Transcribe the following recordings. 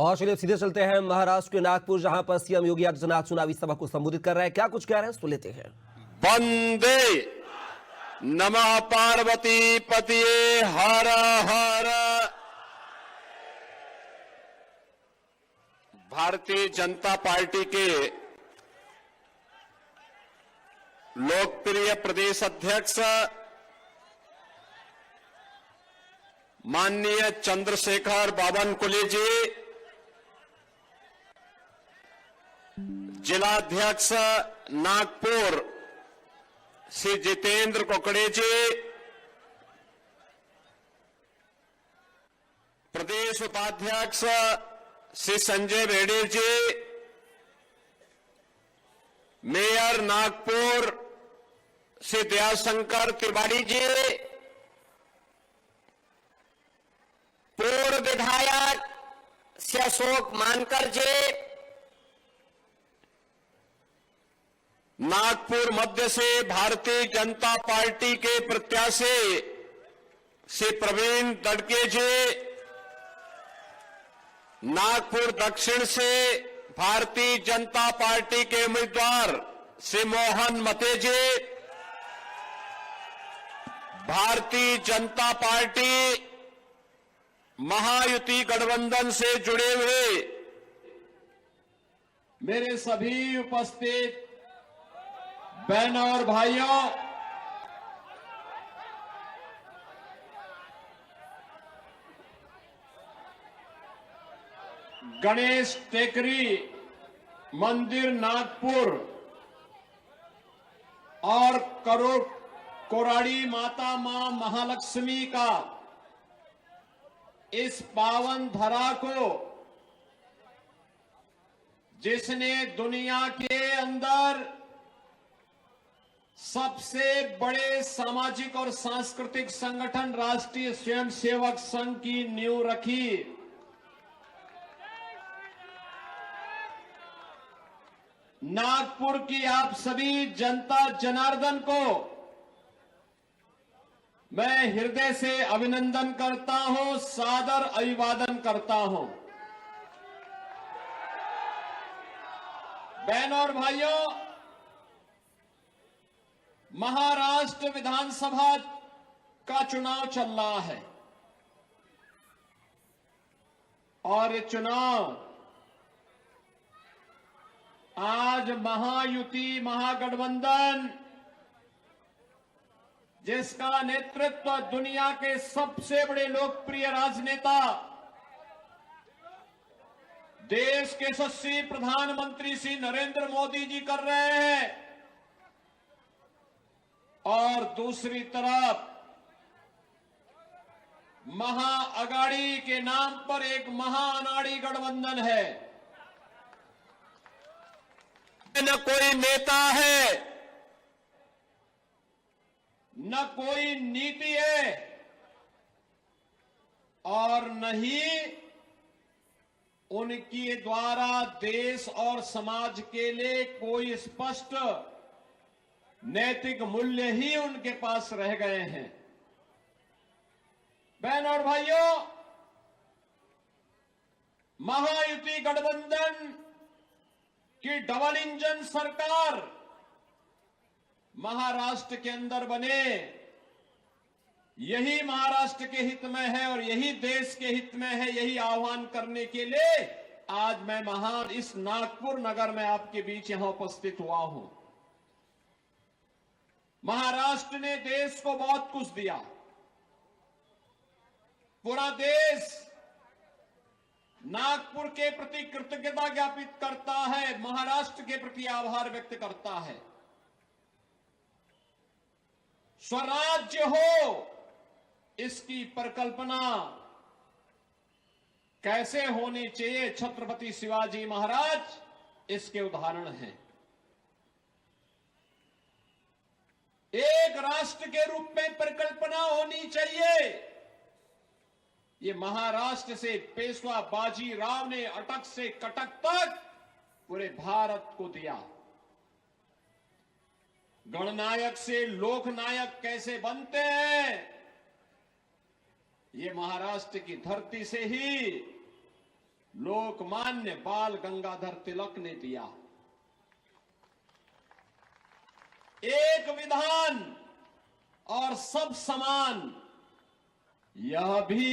और चलिए सीधे चलते हैं महाराष्ट्र के नागपुर, जहां पर सीएम योगी आदित्यनाथ चुनावी सभा को संबोधित कर रहे हैं। क्या कुछ कह रहे हैं, सुन लेते हैं। वंदे नमः पार्वती पतिये हर हर। भारतीय जनता पार्टी के लोकप्रिय प्रदेश अध्यक्ष माननीय चंद्रशेखर बावनकुले जी, जिलाध्यक्ष नागपुर श्री जितेंद्र कोकड़े जी, प्रदेश उपाध्यक्ष श्री संजय रेड्डी जी, मेयर नागपुर श्री दयाशंकर तिवारी जी, पूर्व विधायक श्री अशोक मानकर जी, नागपुर मध्य से भारतीय जनता पार्टी के प्रत्याशी श्री प्रवीण दड़के जी, नागपुर दक्षिण से भारतीय जनता पार्टी के उम्मीदवार श्री मोहन मते जी, भारतीय जनता पार्टी महायुति गठबंधन से जुड़े हुए मेरे सभी उपस्थित बहनों और भाइयों, गणेश टेकरी मंदिर नागपुर और कोराड़ी माता मां महालक्ष्मी का इस पावन धरा को जिसने दुनिया के अंदर सबसे बड़े सामाजिक और सांस्कृतिक संगठन राष्ट्रीय स्वयंसेवक संघ की नींव रखी, नागपुर की आप सभी जनता जनार्दन को मैं हृदय से अभिनंदन करता हूं, सादर अभिवादन करता हूं। बहनों और भाइयों, महाराष्ट्र विधानसभा का चुनाव चल रहा है और ये चुनाव आज महायुति महागठबंधन, जिसका नेतृत्व दुनिया के सबसे बड़े लोकप्रिय राजनेता देश के यशस्वी प्रधानमंत्री श्री नरेंद्र मोदी जी कर रहे हैं, और दूसरी तरफ महाअगाड़ी के नाम पर एक महाअनाड़ी गठबंधन है। न कोई नेता है, न कोई नीति है और न ही उनके द्वारा देश और समाज के लिए कोई स्पष्ट नैतिक मूल्य ही उनके पास रह गए हैं। बहन और भाइयों, महायुति गठबंधन की डबल इंजन सरकार महाराष्ट्र के अंदर बने, यही महाराष्ट्र के हित में है और यही देश के हित में है। यही आह्वान करने के लिए आज मैं इस नागपुर नगर में आपके बीच यहां उपस्थित हुआ हूं। महाराष्ट्र ने देश को बहुत कुछ दिया, पूरा देश नागपुर के प्रति कृतज्ञता ज्ञापित करता है, महाराष्ट्र के प्रति आभार व्यक्त करता है। स्वराज्य हो, इसकी परिकल्पना कैसे होनी चाहिए, छत्रपति शिवाजी महाराज इसके उदाहरण हैं। एक राष्ट्र के रूप में परिकल्पना होनी चाहिए, ये महाराष्ट्र से पेशवा बाजी राव ने अटक से कटक तक पूरे भारत को दिया। गणनायक से लोकनायक कैसे बनते हैं, ये महाराष्ट्र की धरती से ही लोकमान्य बाल गंगाधर तिलक ने दिया। एक विधान और सब समान, यह भी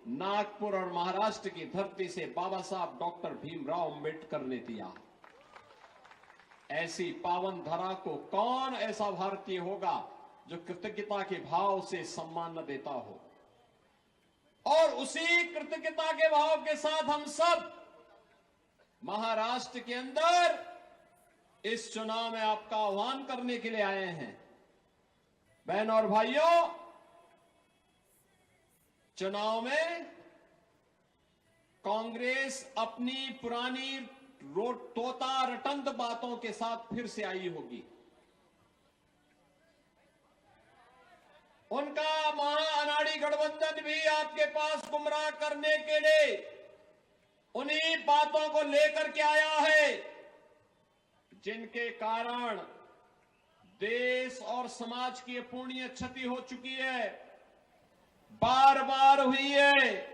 नागपुर और महाराष्ट्र की धरती से बाबा साहब डॉक्टर भीमराव अंबेडकर ने दिया। ऐसी पावन धरा को कौन ऐसा भारतीय होगा जो कृतज्ञता के भाव से सम्मान न देता हो। और उसी कृतज्ञता के भाव के साथ हम सब महाराष्ट्र के अंदर इस चुनाव में आपका आह्वान करने के लिए आए हैं। बहन और भाइयों, चुनाव में कांग्रेस अपनी पुरानी तोता रटंत बातों के साथ फिर से आई होगी। उनका महाअनाड़ी गठबंधन भी आपके पास गुमराह करने के लिए उन्हीं बातों को लेकर के आया है जिनके कारण देश और समाज की अपूर्णीय क्षति हो चुकी है, बार बार हुई है।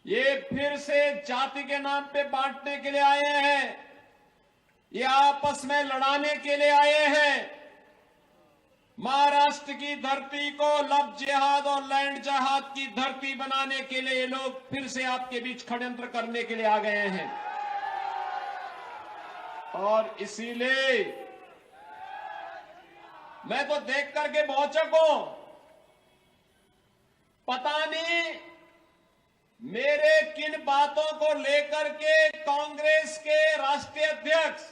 ये फिर से जाति के नाम पे बांटने के लिए आए हैं, ये आपस में लड़ाने के लिए आए हैं। महाराष्ट्र की धरती को लव जिहाद और लैंड जिहाद की धरती बनाने के लिए ये लोग फिर से आपके बीच षड्यंत्र करने के लिए आ गए हैं। और इसीलिए मैं तो देख करके भौचक हूं। पता नहीं मेरे किन बातों को लेकर के कांग्रेस के राष्ट्रीय अध्यक्ष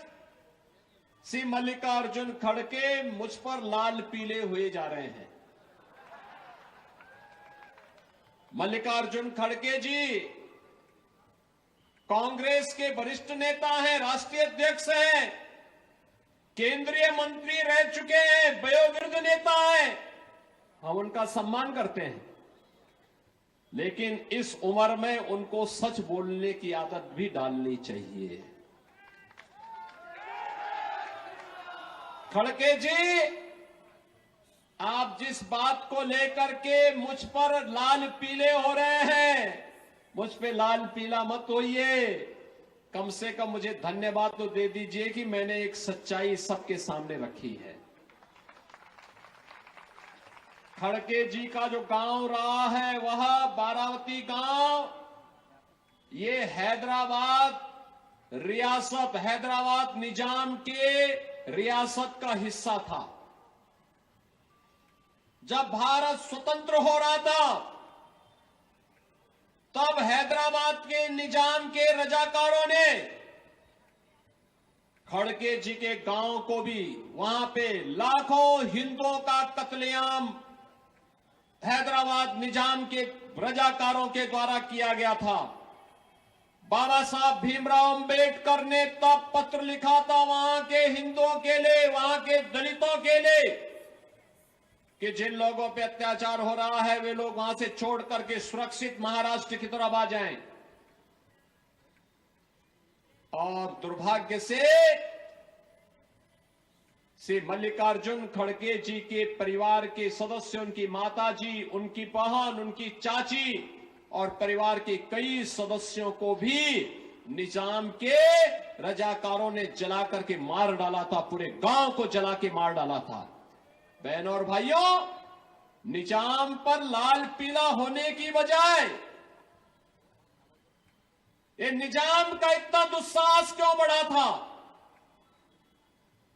श्री मल्लिकार्जुन खड़गे मुझ पर लाल पीले हुए जा रहे हैं। मल्लिकार्जुन खड़गे जी कांग्रेस के वरिष्ठ नेता हैं, राष्ट्रीय अध्यक्ष हैं, केंद्रीय मंत्री रह चुके हैं, वयोवृद्ध नेता हैं। हम उनका सम्मान करते हैं, लेकिन इस उम्र में उनको सच बोलने की आदत भी डालनी चाहिए। खड़गे जी, आप जिस बात को लेकर के मुझ पर लाल पीले हो रहे हैं, मुझ पे लाल पीला मत होइए। कम से कम मुझे धन्यवाद तो दे दीजिए कि मैंने एक सच्चाई सबके सामने रखी है। खड़गे जी का जो गांव रहा है वह बारावती गांव, ये हैदराबाद रियासत, हैदराबाद निजाम के रियासत का हिस्सा था। जब भारत स्वतंत्र हो रहा था तब हैदराबाद के निजाम के रजाकारों ने खड़गे जी के गांव को भी, वहां पे लाखों हिंदुओं का कत्लेआम हैदराबाद निजाम के रजाकारों के द्वारा किया गया था। बाबा साहब भीमराव अंबेडकर ने तब पत्र लिखा था वहां के हिंदुओं के लिए, वहां के दलितों के लिए, कि जिन लोगों पे अत्याचार हो रहा है वे लोग वहां से छोड़ करके सुरक्षित महाराष्ट्र की तरफ आ जाएं। और दुर्भाग्य से श्री मल्लिकार्जुन खड़गे जी के परिवार के सदस्य, उनकी माता जी, उनकी बहन, उनकी चाची और परिवार के कई सदस्यों को भी निजाम के रजाकारों ने जला करके मार डाला था, पूरे गांव को जला के मार डाला था। बहनों और भाइयों, निजाम पर लाल पीला होने की बजाय ये निजाम का इतना दुस्साहस क्यों बढ़ा था?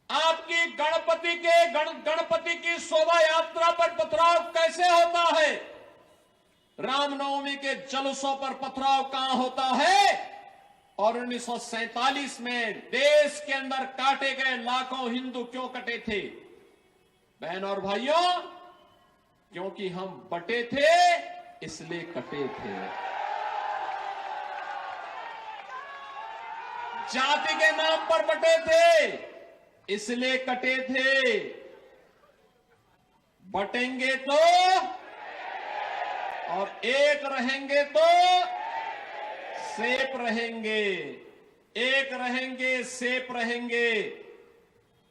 आपकी गणपति की शोभा यात्रा पर पथराव कैसे होता है? रामनवमी के जुलूसों पर पथराव कहां होता है? और 1947 में देश के अंदर काटे गए लाखों हिंदू क्यों कटे थे? बहन और भाइयों, क्योंकि हम बटे थे इसलिए कटे थे। जाति के नाम पर बटे थे इसलिए कटे थे। बटेंगे तो और एक रहेंगे तो सेफ रहेंगे, एक रहेंगे सेफ रहेंगे,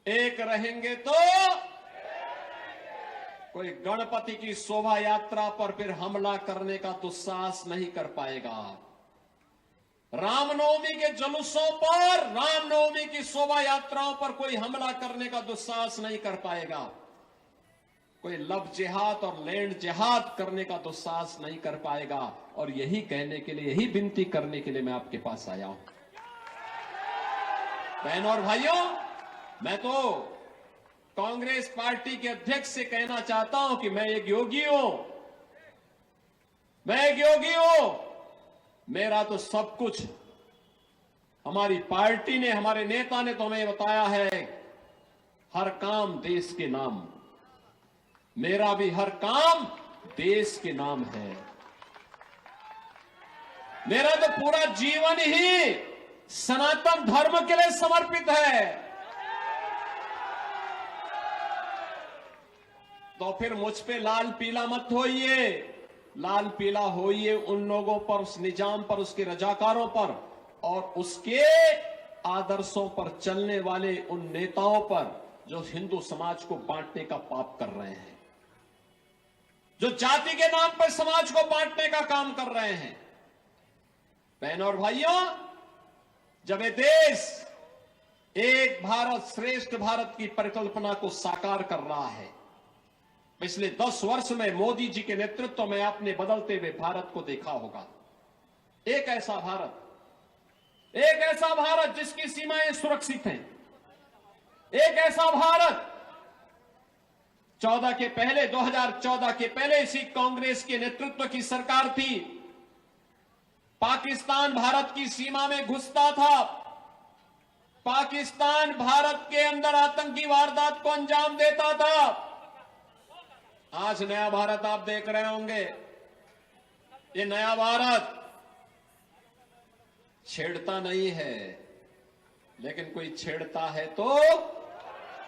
एक रहेंगे तो कोई गणपति की शोभा यात्रा पर फिर हमला करने का दुस्साहस नहीं कर पाएगा। रामनवमी के जुलूसों पर, रामनवमी की शोभा यात्राओं पर कोई हमला करने का दुस्साहस नहीं कर पाएगा। कोई लव जिहाद और लैंड जिहाद करने का दुस्साहस नहीं कर पाएगा। और यही कहने के लिए, यही विनती करने के लिए मैं आपके पास आया हूं। बहनों और भाइयों, मैं तो कांग्रेस पार्टी के अध्यक्ष से कहना चाहता हूं कि मैं एक योगी हूं, मैं एक योगी हूं। मेरा तो सब कुछ हमारी पार्टी ने, हमारे नेता ने तो हमें बताया है, हर काम देश के नाम। मेरा भी हर काम देश के नाम है। मेरा तो पूरा जीवन ही सनातन धर्म के लिए समर्पित है। तो फिर मुझ पे लाल पीला मत होइए। लाल पीला होइए उन लोगों पर, उस निजाम पर, उसके रजाकारों पर और उसके आदर्शों पर चलने वाले उन नेताओं पर जो हिंदू समाज को बांटने का पाप कर रहे हैं, जो जाति के नाम पर समाज को बांटने का काम कर रहे हैं। बहनों और भाइयों, जब ये देश एक भारत श्रेष्ठ भारत की परिकल्पना को साकार कर रहा है, पिछले 10 वर्ष में मोदी जी के नेतृत्व में आपने बदलते हुए भारत को देखा होगा। एक ऐसा भारत जिसकी सीमाएं सुरक्षित हैं। एक ऐसा भारत 2014 के पहले इसी कांग्रेस के नेतृत्व की सरकार थी। पाकिस्तान भारत की सीमा में घुसता था। पाकिस्तान भारत के अंदर आतंकी वारदात को अंजाम देता था। आज नया भारत आप देख रहे होंगे। ये नया भारत छेड़ता नहीं है, लेकिन कोई छेड़ता है तो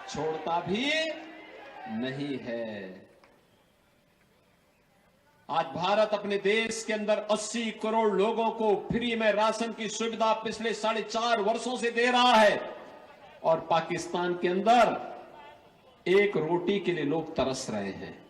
छोड़ता भी नहीं है। आज भारत अपने देश के अंदर 80 करोड़ लोगों को फ्री में राशन की सुविधा पिछले 4.5 वर्षों से दे रहा है। और पाकिस्तान के अंदर एक रोटी के लिए लोग तरस रहे हैं।